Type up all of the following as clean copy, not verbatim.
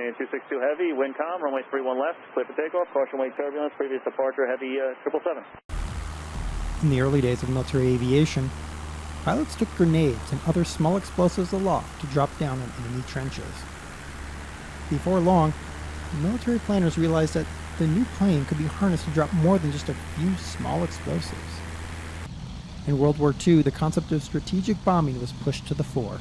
Canadian 262 Heavy, wind calm, runway 31 left, clear for takeoff, caution wake turbulence, previous departure, Heavy 777. In the early days of military aviation, pilots took grenades and other small explosives aloft to drop down on enemy trenches. Before long, military planners realized that the new plane could be harnessed to drop more than just a few small explosives. In World War II, the concept of strategic bombing was pushed to the fore.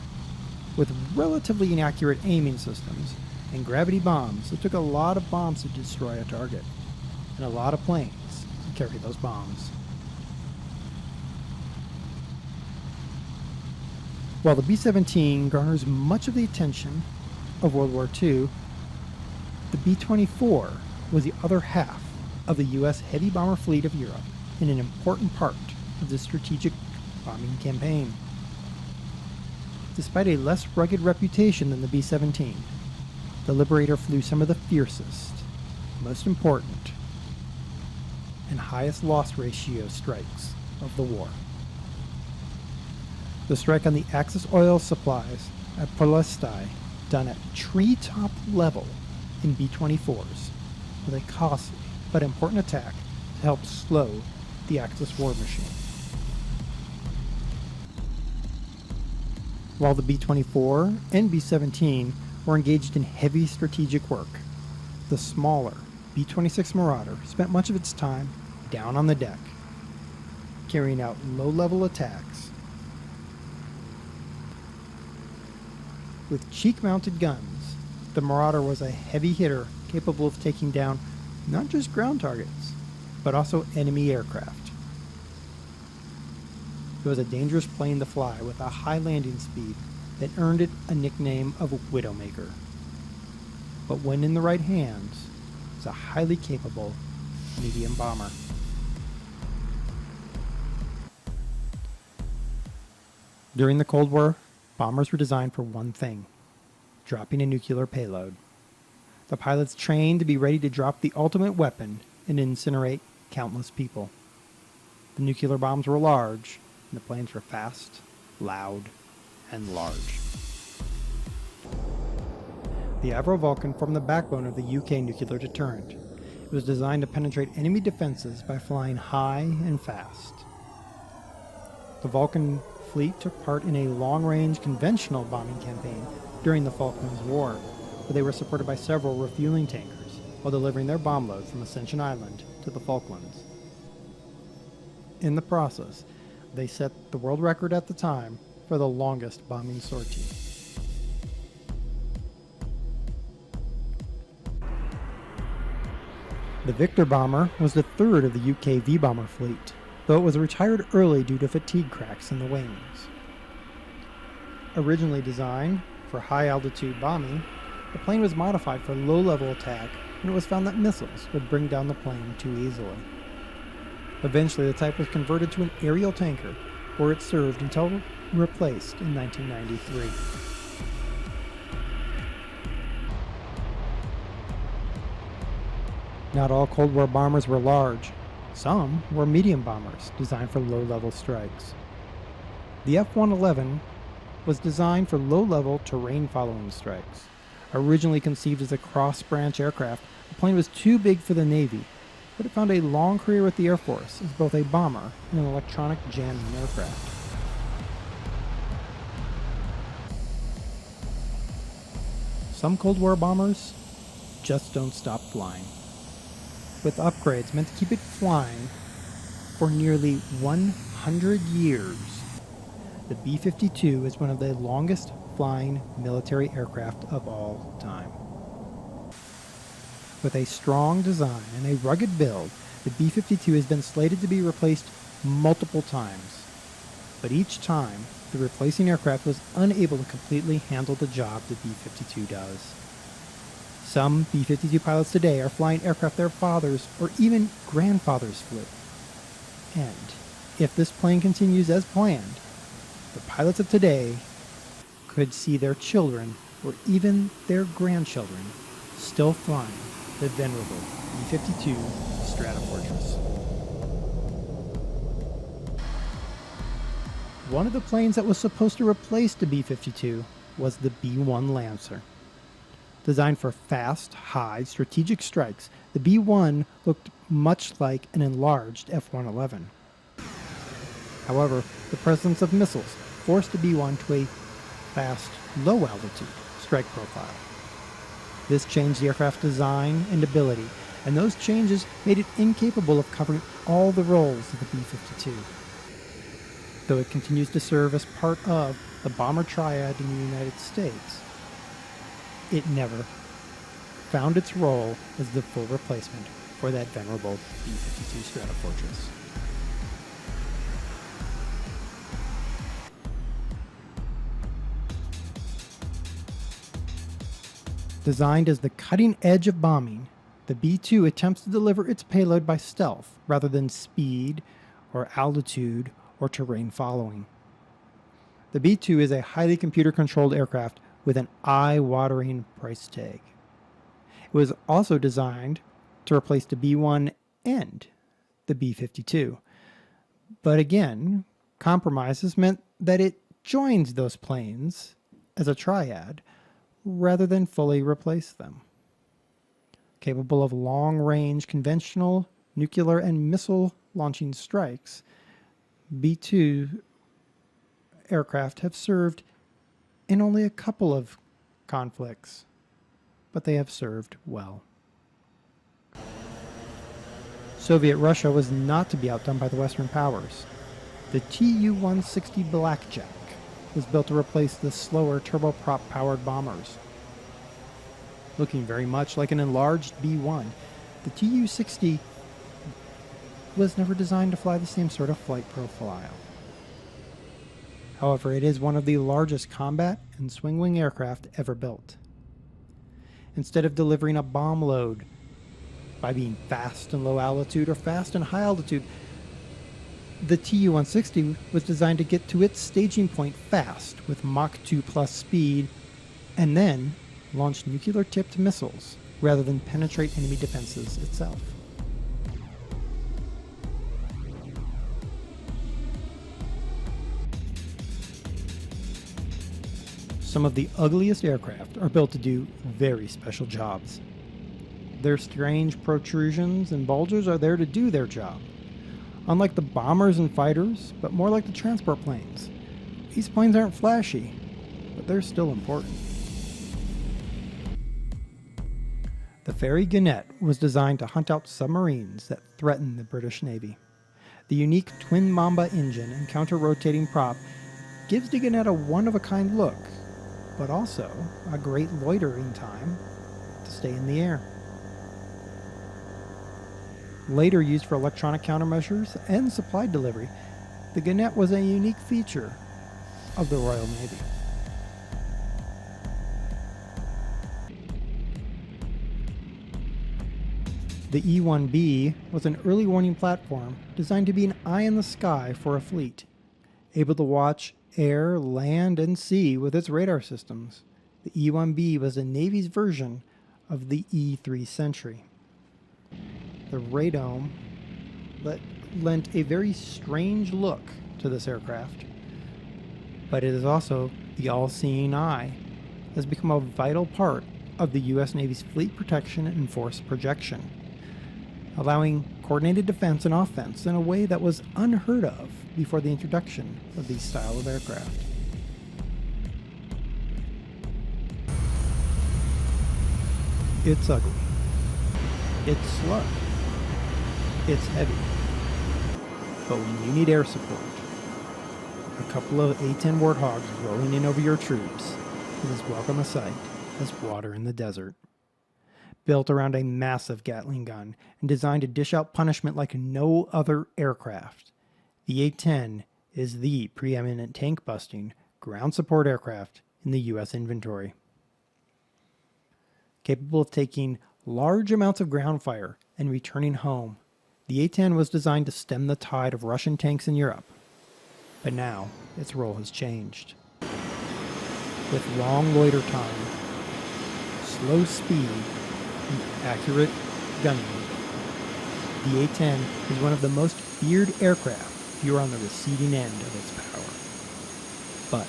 With relatively inaccurate aiming systems and gravity bombs, it took a lot of bombs to destroy a target, and a lot of planes to carry those bombs. While the B-17 garners much of the attention of World War II, the B-24 was the other half of the U.S. heavy bomber fleet of Europe and an important part of the strategic bombing campaign. Despite a less rugged reputation than the B-17, the Liberator flew some of the fiercest, most important, and highest loss ratio strikes of the war. The strike on the Axis oil supplies at Polestai, done at treetop level in B-24s, was a costly but important attack to help slow the Axis war machine. While the B-24 and B-17 were engaged in heavy strategic work, the smaller B-26 Marauder spent much of its time down on the deck, carrying out low-level attacks. With cheek-mounted guns, the Marauder was a heavy hitter capable of taking down not just ground targets, but also enemy aircraft. It was a dangerous plane to fly with a high landing speed that earned it a nickname of Widowmaker. But when in the right hands, it was a highly capable medium bomber. During the Cold War, bombers were designed for one thing: dropping a nuclear payload. The pilots trained to be ready to drop the ultimate weapon and incinerate countless people. The nuclear bombs were large, and the planes were fast, loud, and large. The Avro Vulcan formed the backbone of the UK nuclear deterrent. It was designed to penetrate enemy defenses by flying high and fast. The Vulcan fleet took part in a long-range conventional bombing campaign during the Falklands War, where they were supported by several refueling tankers while delivering their bomb load from Ascension Island to the Falklands. In the process, they set the world record at the time for the longest bombing sortie. The Victor bomber was the third of the UK V-bomber fleet, though it was retired early due to fatigue cracks in the wings. Originally designed for high-altitude bombing, the plane was modified for low-level attack when it was found that missiles would bring down the plane too easily. Eventually, the type was converted to an aerial tanker, where it served until replaced in 1993. Not all Cold War bombers were large. Some were medium bombers designed for low-level strikes. The F-111 was designed for low-level terrain-following strikes. Originally conceived as a cross-branch aircraft, the plane was too big for the Navy, but it found a long career with the Air Force as both a bomber and an electronic jamming aircraft. Some Cold War bombers just don't stop flying. With upgrades meant to keep it flying for nearly 100 years, the B-52 is one of the longest flying military aircraft of all time. With a strong design and a rugged build, the B-52 has been slated to be replaced multiple times. But each time, the replacing aircraft was unable to completely handle the job the B-52 does. Some B-52 pilots today are flying aircraft their fathers or even grandfathers flew. And if this plane continues as planned, the pilots of today could see their children or even their grandchildren still flying the venerable B-52 Stratofortress. One of the planes that was supposed to replace the B-52 was the B-1 Lancer. Designed for fast, high, strategic strikes, the B-1 looked much like an enlarged F-111. However, the presence of missiles forced the B-1 to a fast, low-altitude strike profile. This changed the aircraft's design and ability, and those changes made it incapable of covering all the roles of the B-52. Though it continues to serve as part of the bomber triad in the United States, it never found its role as the full replacement for that venerable B-52 Stratofortress. Designed as the cutting edge of bombing, the B-2 attempts to deliver its payload by stealth rather than speed or altitude or terrain following. The B-2 is a highly computer-controlled aircraft with an eye-watering price tag. It was also designed to replace the B-1 and the B-52. But again, compromises meant that it joins those planes as a triad rather than fully replace them. Capable of long-range conventional, nuclear, and missile launching strikes, B-2 aircraft have served in only a couple of conflicts, but they have served well. Soviet Russia was not to be outdone by the Western powers. The Tu-160 Blackjack was built to replace the slower turboprop-powered bombers. Looking very much like an enlarged B-1, the Tu-60 was never designed to fly the same sort of flight profile. However, it is one of the largest combat and swing-wing aircraft ever built. Instead of delivering a bomb load by being fast and low altitude or fast and high altitude, the Tu-160 was designed to get to its staging point fast with Mach 2 plus speed and then launch nuclear-tipped missiles rather than penetrate enemy defenses itself. Some of the ugliest aircraft are built to do very special jobs. Their strange protrusions and bulges are there to do their job. Unlike the bombers and fighters, but more like the transport planes. These planes aren't flashy, but they're still important. The Fairey Gunnett was designed to hunt out submarines that threaten the British Navy. The unique twin Mamba engine and counter-rotating prop gives the Gunnett a one-of-a-kind look, but also a great loitering time to stay in the air. Later used for electronic countermeasures and supply delivery, the Gunnett was a unique feature of the Royal Navy. The E-1B was an early warning platform designed to be an eye in the sky for a fleet, able to watch air, land, and sea with its radar systems. The E-1B was the Navy's version of the E-3 Sentry. The radome lent a very strange look to this aircraft, but it is also the all-seeing eye, has become a vital part of the U.S. Navy's fleet protection and force projection, allowing coordinated defense and offense in a way that was unheard of before the introduction of these style of aircraft. It's ugly. It's slow. It's heavy. But when you need air support, a couple of A-10 Warthogs rolling in over your troops is as welcome a sight as water in the desert. Built around a massive Gatling gun and designed to dish out punishment like no other aircraft, the A-10 is the preeminent tank-busting ground support aircraft in the U.S. inventory. Capable of taking large amounts of ground fire and returning home, the A-10 was designed to stem the tide of Russian tanks in Europe. But now, its role has changed. With long loiter time, slow speed, and accurate gunning, the A-10 is one of the most feared aircraft if you are on the receiving end of its power. But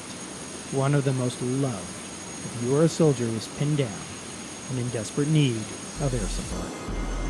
one of the most loved if you are a soldier was pinned down and in desperate need of air support.